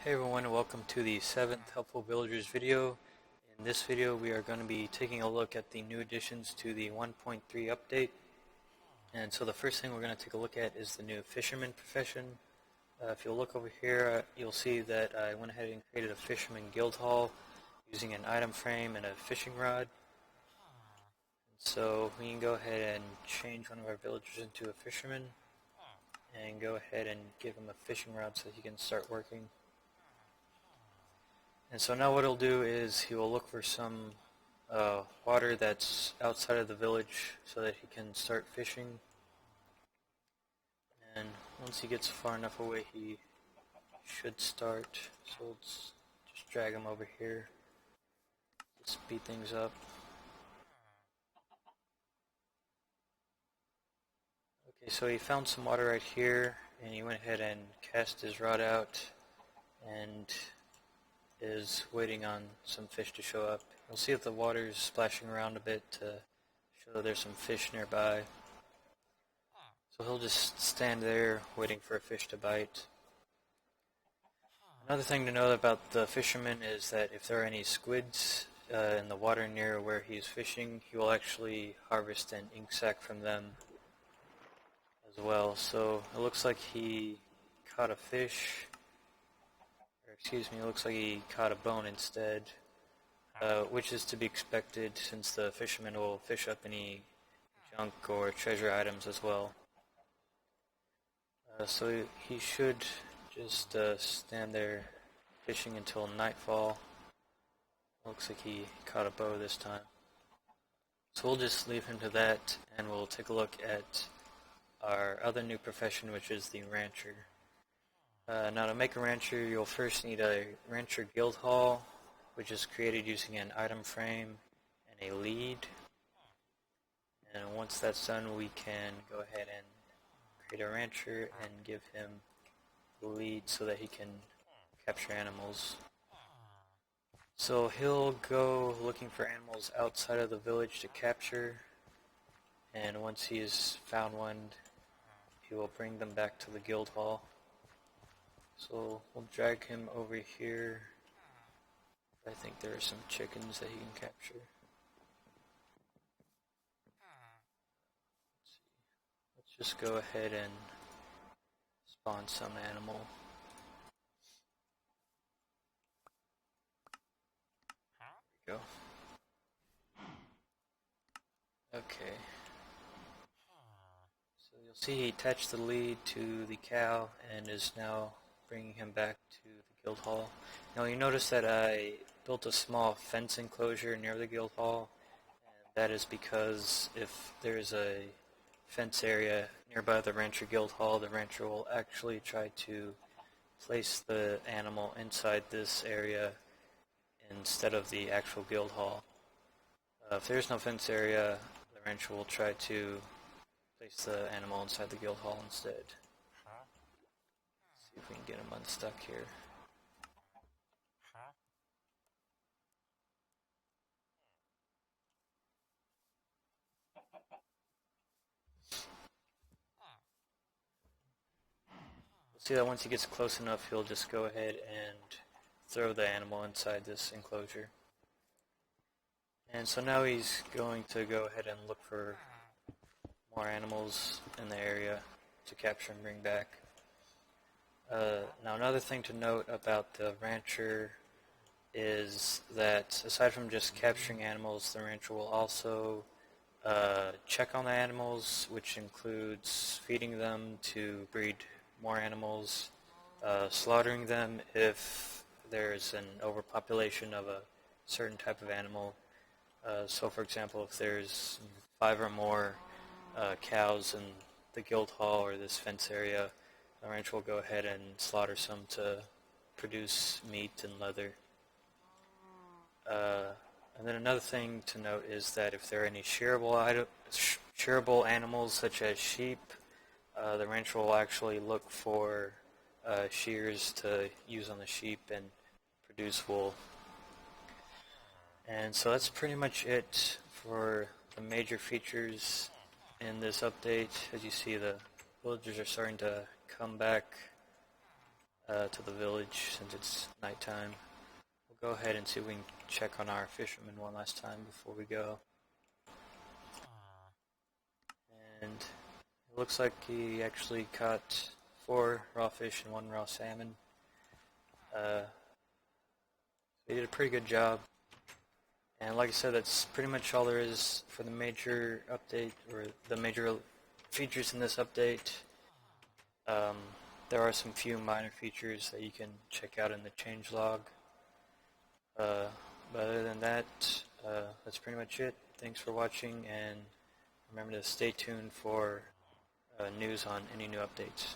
Hey everyone, welcome to the 7th Helpful Villagers video. In this video we are going to be taking a look at the new additions to the 1.3 update. And so the first thing we're going to take a look at is the new Fisherman profession. If you'll look over here, you'll see that I went ahead and created a Fisherman guild hall using an item frame and a fishing rod. And so we can go ahead and change one of our villagers into a fisherman and go ahead and give him a fishing rod so he can start working. And so now what he'll do is he will look for some water that's outside of the village so that he can start fishing. And once he gets far enough away, he should start. So let's just drag him over here to speed things up. Okay, so he found some water right here, and he went ahead and cast his rod out and is waiting on some fish to show up. You'll see that the water is splashing around a bit to show that there's some fish nearby. So he'll just stand there waiting for a fish to bite. Another thing to note about the fisherman is that if there are any squids in the water near where he's fishing, he will actually harvest an ink sac from them as well. So it looks like he caught a fish. Excuse me, it looks like he caught a bone instead, which is to be expected since the fisherman will fish up any junk or treasure items as well. So he should just stand there fishing until nightfall. Looks like he caught a bow this time. So we'll just leave him to that, and we'll take a look at our other new profession, which is the rancher. Now to make a rancher, you'll first need a rancher guild hall, which is created using an item frame and a lead. And once that's done, we can go ahead and create a rancher and give him the lead so that he can capture animals. So he'll go looking for animals outside of the village to capture, and once he's found one, he will bring them back to the guild hall. So we'll drag him over here. I think there are some chickens that he can capture. Let's just go ahead and spawn some animal. There we go. Okay. So you'll see he attached the lead to the cow and is now bringing him back to the guild hall. Now you notice that I built a small fence enclosure near the guild hall, and that is because if there's a fence area nearby the rancher guild hall, the rancher will actually try to place the animal inside this area instead of the actual guild hall. If there's no fence area, the rancher will try to place the animal inside the guild hall instead. See if we can get him unstuck here. You'll see that once he gets close enough, he'll just go ahead and throw the animal inside this enclosure. And so now he's going to go ahead and look for more animals in the area to capture and bring back. Now another thing to note about the rancher is that aside from just capturing animals, the rancher will also check on the animals, which includes feeding them to breed more animals, slaughtering them if there's an overpopulation of a certain type of animal. So for example, if there's 5 or more cows in the guild hall or this fence area, the rancher will go ahead and slaughter some to produce meat and leather. And then another thing to note is that if there are any shearable animals such as sheep, the rancher will actually look for shears to use on the sheep and produce wool. And so that's pretty much it for the major features in this update. As you see, the villagers are starting to come back to the village since it's nighttime. We'll go ahead and see if we can check on our fisherman one last time before we go. And it looks like he actually caught 4 raw fish and 1 raw salmon. He did a pretty good job. And like I said, that's pretty much all there is for the major update, or the major features in this update. There are some few minor features that you can check out in the changelog. But other than that, that's pretty much it. Thanks for watching, and remember to stay tuned for news on any new updates.